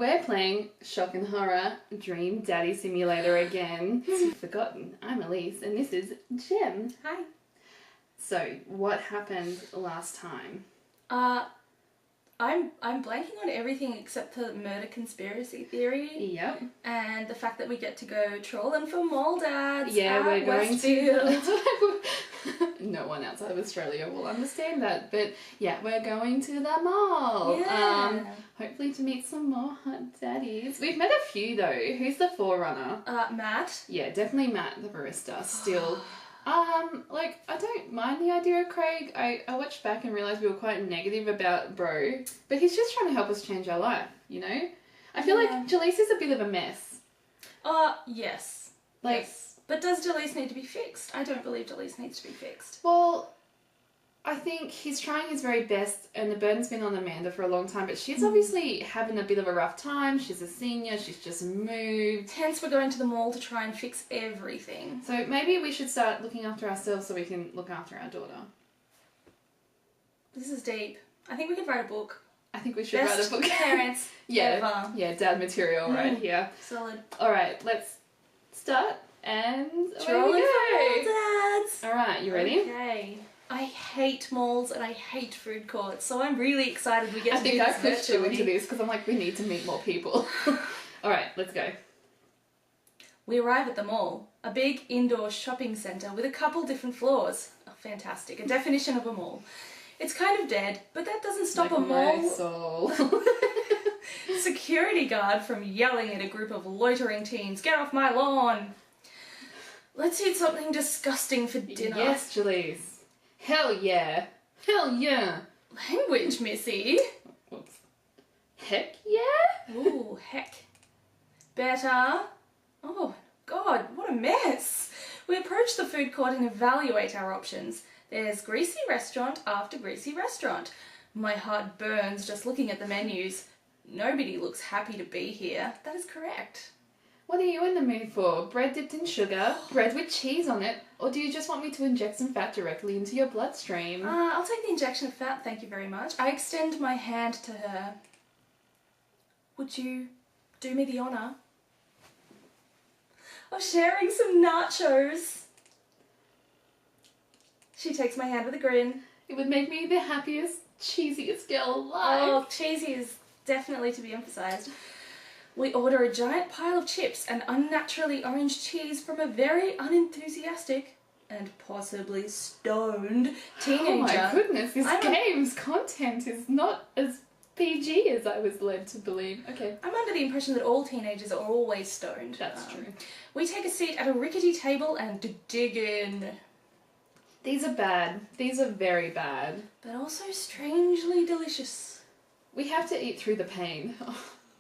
we're playing Shock and Horror Dream Daddy Simulator again. You've forgotten. I'm Elise and this is Jem. Hi. So, what happened last time? I'm blanking on everything except the murder conspiracy theory. Yep. And the fact that we get to go trolling for mole dads. Yeah, we're going Westfield. to. No one outside of Australia will understand that, but yeah, we're going to the mall. Yeah. Hopefully to meet some more hot daddies. We've met a few though. Who's the forerunner? Matt. Yeah, definitely Matt the barista. Still. Like, I don't mind the idea of Craig. I watched back and realised we were quite negative about Bro, but he's just trying to help us change our life, you know? I feel like Gelise is a bit of a mess. Yes. Like, yes. But does Gelise need to be fixed? I don't believe Gelise needs to be fixed. well, I think he's trying his very best and the burden's been on Amanda for a long time, but she's obviously having a bit of a rough time. She's a senior, she's just moved. Hence we're going to the mall to try and fix everything. So maybe we should start looking after ourselves so we can look after our daughter. This is deep. I think we could write a book. I think we should Best write a book. parents Yeah, ever. yeah, dad material right here. Solid. Alright, let's start and away we Trolling for go. mole dads. Alright, you ready? Okay. I hate malls and I hate food courts, so I'm really excited we get to do I this think I pushed you virtually. into this because I'm like, we need to meet more people. Alright, let's go. We arrive at the mall, a big indoor shopping centre with a couple different floors. Oh, fantastic, a definition of a mall. It's kind of dead, but that doesn't stop Like a mall my soul. security guard from yelling at a group of loitering teens, "Get off my lawn!" Let's eat something disgusting for dinner. Yes, Gelise. Hell yeah. Hell yeah. Language, Missy. Whoops. Heck yeah? Ooh, heck. Better. Oh, God, what a mess. We approach the food court and evaluate our options. There's greasy restaurant after greasy restaurant. My heart burns just looking at the menus. Nobody looks happy to be here. That is correct. What are you in the mood for? Bread dipped in sugar? Bread with cheese on it? Or do you just want me to inject some fat directly into your bloodstream? I'll take the injection of fat, thank you very much. I extend my hand to her. Would you do me the honour of sharing some nachos? She takes my hand with a grin. It would make me the happiest, cheesiest girl alive. Oh, cheesy is definitely to be emphasised. We order a giant pile of chips and unnaturally orange cheese from a very unenthusiastic and possibly stoned teenager. Oh my goodness, this I'm game's content is not as PG as I was led to believe. Okay. I'm under the impression that all teenagers are always stoned. That's true. We take a seat at a rickety table and dig in. These are bad. These are very bad. But also strangely delicious. We have to eat through the pain. Oh,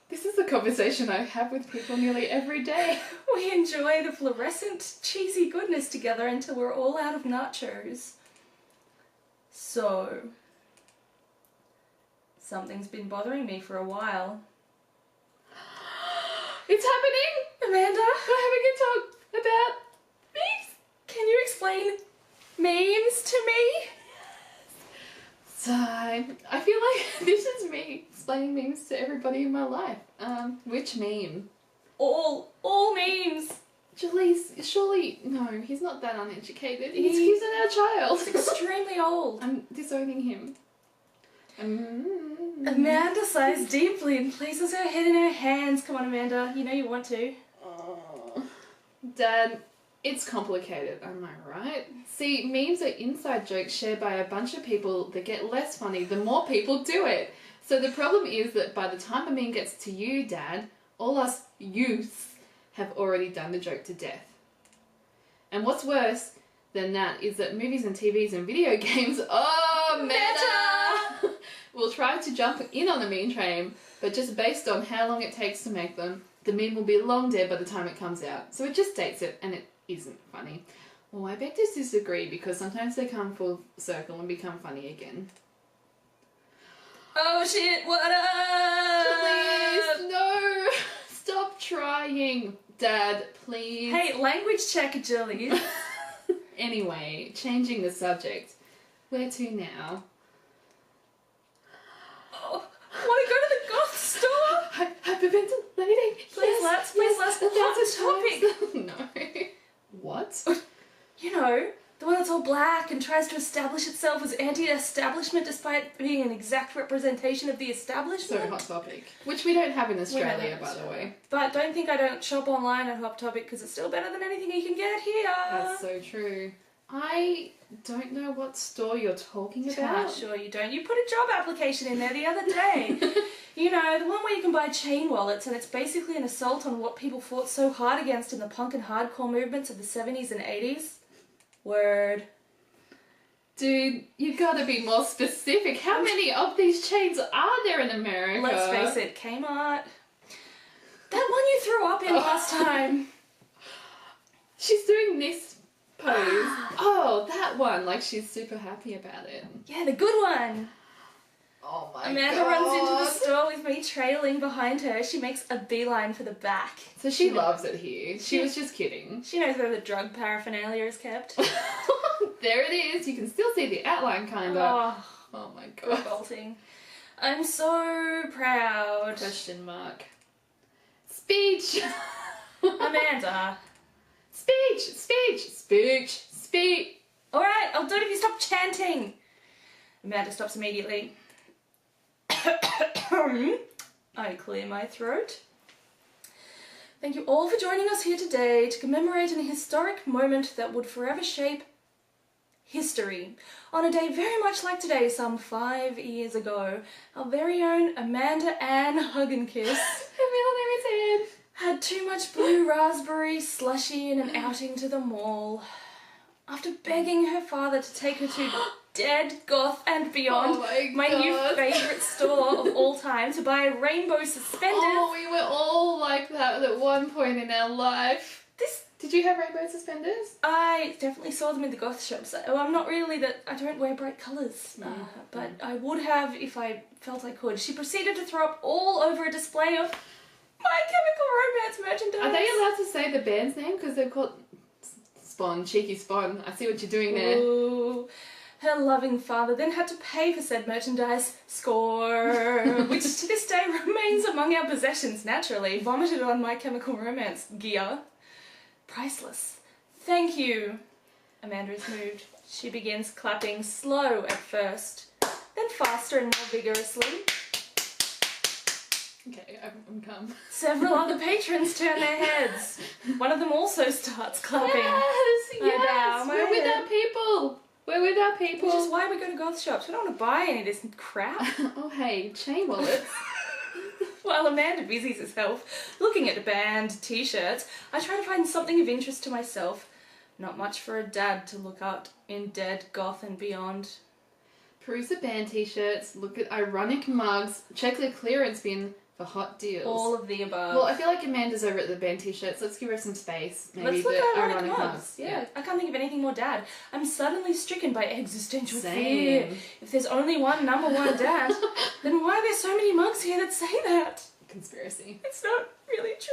this is a conversation I have with people nearly every day. We enjoy the fluorescent, cheesy goodness together until we're all out of nachos. So, something's been bothering me for a while. It's happening! Amanda, We're having a talk about memes. can you explain memes to me? So, I feel like this is me explaining memes to everybody in my life. Which meme? All memes. Gelise, surely, no, he's not that uneducated. He's our child. He's extremely old. I'm disowning him. Amanda sighs deeply and places her head in her hands. Come on, Amanda, you know you want to. Oh. Dad, it's complicated, am I right? See, memes are inside jokes shared by a bunch of people that get less funny the more people do it. So the problem is that by the time a meme gets to you, Dad, all us youths have already done the joke to death. And what's worse than that is that movies and TVs and video games, meta! will try to jump in on the meme train, but just based on how long it takes to make them, the meme will be long dead by the time it comes out. So it just dates it, and it isn't funny. Well, I beg to disagree, because sometimes they come full circle and become funny again. Oh shit, what up? Please, no! Stop trying, Dad, please. Hey, language check, Gelise. Anyway, changing the subject. Where to now? Oh, want to go to the goth store? Hyperventilating. Please let's hot topic. No. What? You know, the one that's all black and tries to establish itself as anti-establishment despite being an exact representation of the establishment. So Hot Topic, which we don't have in Australia, by the Australia. way. But don't think I don't shop online at Hot Topic because it's still better than anything you can get here. That's so true. I don't know what store you're talking about. Sure you don't. You put a job application in there the other day. You know, the one where you can buy chain wallets, and it's basically an assault on what people fought so hard against in the punk and hardcore movements of the 70s and 80s. Word. Dude, you gotta be more specific. How many of these chains are there in America? Let's face it, Kmart. That one you threw up in last time. She's doing this pose. Oh, that one. Like, she's super happy about it. Yeah, the good one. Oh my Amanda god. runs into the store with me trailing behind her. She makes a beeline for the back. So she loves it here. She was just kidding. She knows where the drug paraphernalia is kept. There it is. You can still see the outline, kind of. Oh my god. Revolting. I'm so proud. Question mark. Speech. Amanda. Speech. Alright, I'll do it if you stop chanting. Amanda stops immediately. I clear my throat. Thank you all for joining us here today to commemorate an historic moment that would forever shape history. On a day very much like today, some 5 years ago, our very own Amanda Ann Hugginkiss Her middle name is Anne. had too much blue raspberry slushy in an outing to the mall. After begging her father to take her to Dead Goth and Beyond, Oh my new God. favourite store of all time, to buy rainbow suspenders. Oh, we were all like that at one point in our life. Did you have rainbow suspenders? I definitely saw them in the goth shops. Well, I'm not really that, I don't wear bright colours, but I would have if I felt I could. She proceeded to throw up all over a display of My Chemical Romance merchandise. Are they allowed to say the band's name? Because they're called Spawn, Cheeky Spawn. I see what you're doing there. Ooh. Her loving father then had to pay for said merchandise, score, which to this day remains among our possessions, naturally, vomited on My Chemical Romance gear. Priceless. Thank you. Amanda is moved. She begins clapping, slow at first, then faster and more vigorously. Okay, I'm calm. Several other patrons turn their heads. One of them also starts clapping. Yes! bow my We're with head. our people! We're with our people! Which is why we go to goth shops. We don't want to buy any of this crap. Oh hey, chain wallets. While Amanda busies herself looking at band t-shirts, I try to find something of interest to myself. Not much for a dad to look at in Dead Goth and Beyond. Peruse the band t-shirts, look at ironic mugs, check the clearance bin for hot deals. All of the above. Well, I feel like Amanda's over at the band t-shirts. Let's give her some space. Maybe Let's look the at ironic mugs. Yeah, I can't think of anything more dad. I'm suddenly stricken by existential fear. Same. If there's only one number one dad, then why are there so many mugs here that say that? Conspiracy. It's not really true.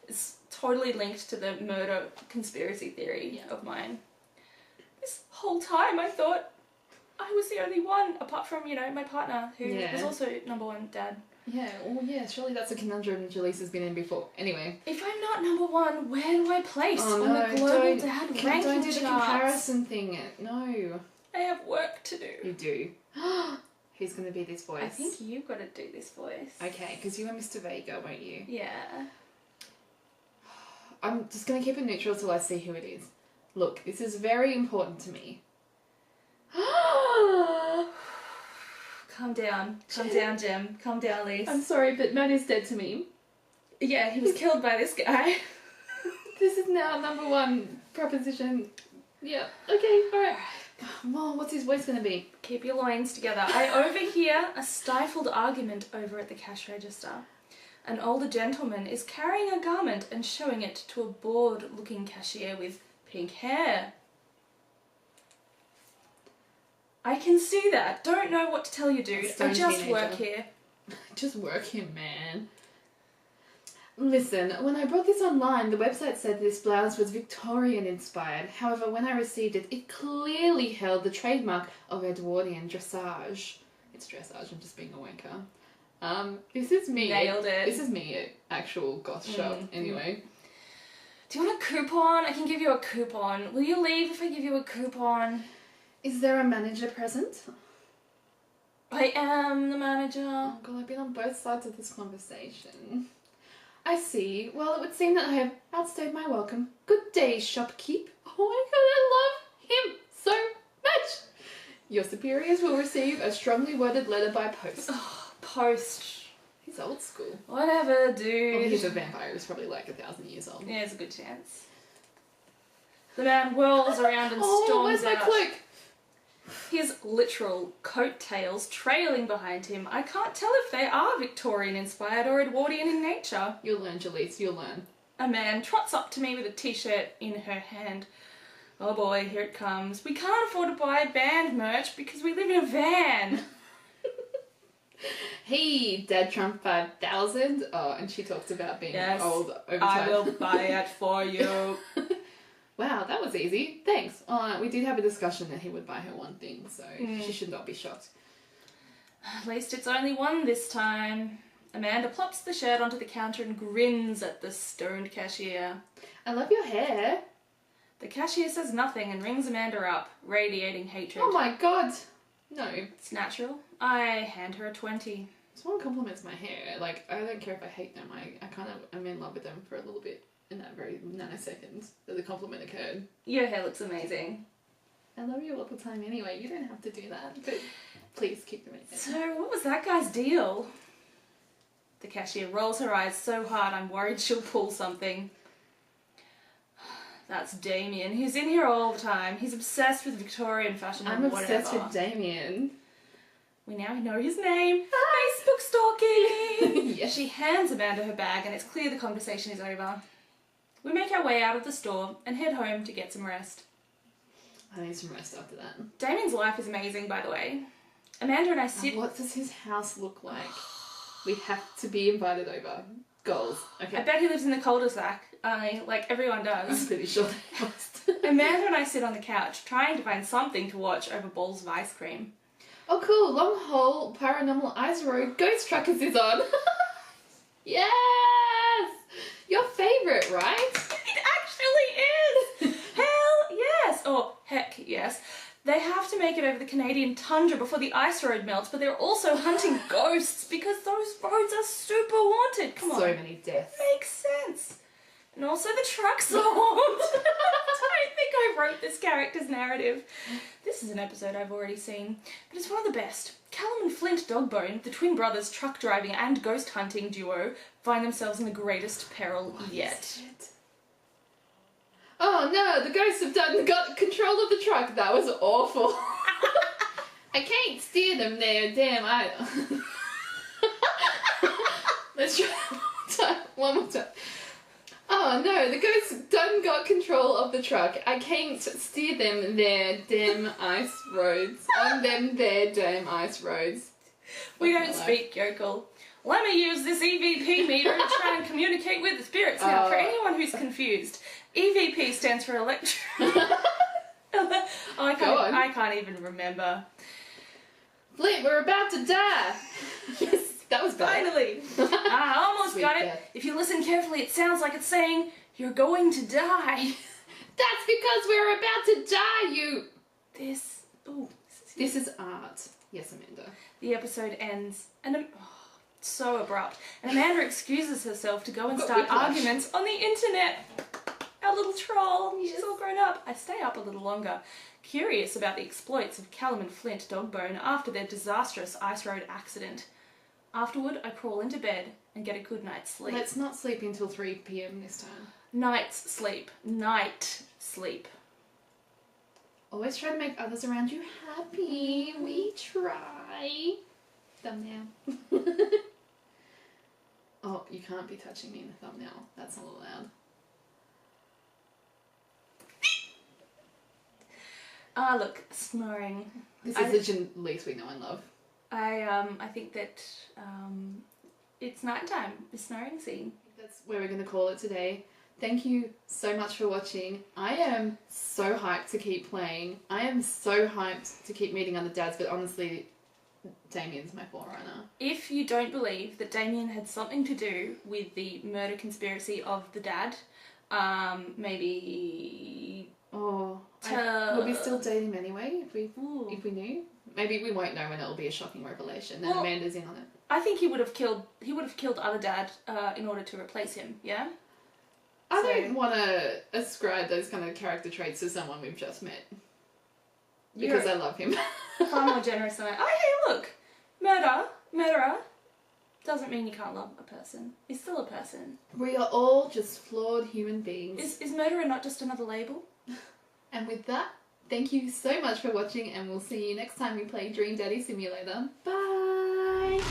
It's totally linked to the murder conspiracy theory of mine. This whole time I thought I was the only one, apart from, my partner, who was also number one dad. Yeah, oh yeah, surely that's a conundrum Gelise has been in before. Anyway. If I'm not number one, where do I place on the global don't, dad ranking don't do the charts? comparison thing. No. I have work to do. You do. Who's going to be this voice? I think you've got to do this voice. Okay, because you are Mr. Vega, won't you? Yeah. I'm just going to keep it neutral till I see who it is. Look, this is very important to me. Calm down. Calm down, Jem. Calm down, Lise. I'm sorry, but man is dead to me. Yeah, he was killed by this guy. This is now number one proposition. Yeah, okay, alright. Well, what's his voice going to be? Keep your loins together. I overhear a stifled argument over at the cash register. An older gentleman is carrying a garment and showing it to a bored-looking cashier with pink hair. I can see that. Don't know what to tell you, dude. I just work here. Just work here, man. Listen, when I brought this online, the website said this blouse was Victorian inspired. However, when I received it, it clearly held the trademark of Edwardian dressage. It's dressage, I'm just being a wanker. This is me. Nailed it. This is me at actual goth shop, anyway. Do you want a coupon? I can give you a coupon. Will you leave if I give you a coupon? Is there a manager present? I am the manager. Oh god, I've been on both sides of this conversation. I see. Well, it would seem that I have outstayed my welcome. Good day, shopkeep. Oh my god, I love him so much. Your superiors will receive a strongly worded letter by post. Oh, post. He's old school. Whatever, Oh, dude. he's a vampire. He's probably like 1,000 years old. Yeah, there's a good chance. The man whirls around and storms where's my out. cloak? His literal coattails trailing behind him. I can't tell if they are Victorian-inspired or Edwardian in nature. You'll learn, Gelise, you'll learn. A man trots up to me with a t-shirt in her hand. Oh boy, here it comes. We can't afford to buy band merch because we live in a van. Hey, Dad Trump 5000. Oh, and she talked about being old over time. I will buy it for you. Wow, that was easy. Thanks. We did have a discussion that he would buy her one thing, so she should not be shocked. At least it's only one this time. Amanda plops the shirt onto the counter and grins at the stoned cashier. I love your hair. The cashier says nothing and rings Amanda up, radiating hatred. Oh my god. No. It's natural. I hand her a 20. Someone compliments my hair. Like, I don't care if I hate them. I kind of am in love with them for a little bit in that very nanosecond that the compliment occurred. Your hair looks amazing. I love you all the time anyway. You don't have to do that, but please keep them in. So, what was that guy's deal? The cashier rolls her eyes so hard I'm worried she'll pull something. That's Damien. He's in here all the time. He's obsessed with Victorian fashion and whatever. I'm obsessed with Damien. We now know his name. Facebook stalking! Yes. She hands Amanda her bag and it's clear the conversation is over. We make our way out of the store and head home to get some rest. I need some rest after that. Damien's life is amazing, by the way. Amanda and I sit... What does his house look like? We have to be invited over. Goals. Okay. I bet he lives in the cul-de-sac, like everyone does. I'm pretty sure they must. Amanda and I sit on the couch, trying to find something to watch over bowls of ice cream. Oh cool, Long Haul Paranormal Ice Road Ghost Truckers is on. Yes! Your favourite, right? It actually is! Hell yes! Oh, heck yes. They have to make it over the Canadian tundra before the ice road melts, but they're also hunting ghosts because those roads are super haunted. Come on. So many deaths. Makes sense. And also the trucks are haunted. I don't think I wrote this character's narrative. This is an episode I've already seen, but it's one of the best. Callum and Flint Dogbone, the twin brothers truck driving and ghost hunting duo, find themselves in the greatest peril yet. Oh no, the ghosts have got control of the truck. That was awful. I can't steer them there, damn Let's try one more time. Oh no, the ghosts done got control of the truck. I can't steer them there, damn ice roads. On them there, damn ice roads. We don't speak yokel. Let me use this EVP meter to try and communicate with the spirits now. For anyone who's confused, EVP stands for I can't even remember. Flint, we're about to die. Yes, that was better. Finally. I almost Sweet got it. death. If you listen carefully, it sounds like it's saying, you're going to die. That's because we're about to die, you... This is art. Yes, Amanda. The episode ends, and so abrupt. And Amanda excuses herself to go and start arguments on the internet. Our little troll. She's all grown up. I stay up a little longer, curious about the exploits of Callum and Flint Dogbone after their disastrous ice road accident. Afterward, I crawl into bed and get a good night's sleep. Let's not sleep until 3 p.m. this time. Night's sleep. Night sleep. Always try to make others around you happy. We try. Thumbnail. Oh, you can't be touching me in the thumbnail. That's not allowed. Ah, look, snoring. This is the least we know and love. I think that it's nighttime. The snoring scene. That's where we're going to call it today. Thank you so much for watching. I am so hyped to keep playing. I am so hyped to keep meeting other dads, but honestly, Damien's my forerunner. If you don't believe that Damien had something to do with the murder conspiracy of the dad, maybe... would we still date him anyway if we knew? Maybe we won't know, and it'll be a shocking revelation. And Amanda's in on it. I think he would have killed other dad in order to replace him. Yeah. I don't want to ascribe those kind of character traits to someone we've just met because I love him. Far more generous than I. Oh, hey, look, murderer. Doesn't mean you can't love a person. He's still a person. We are all just flawed human beings. Is murderer not just another label? And with that, thank you so much for watching, and we'll see you next time we play Dream Daddy Simulator. Bye!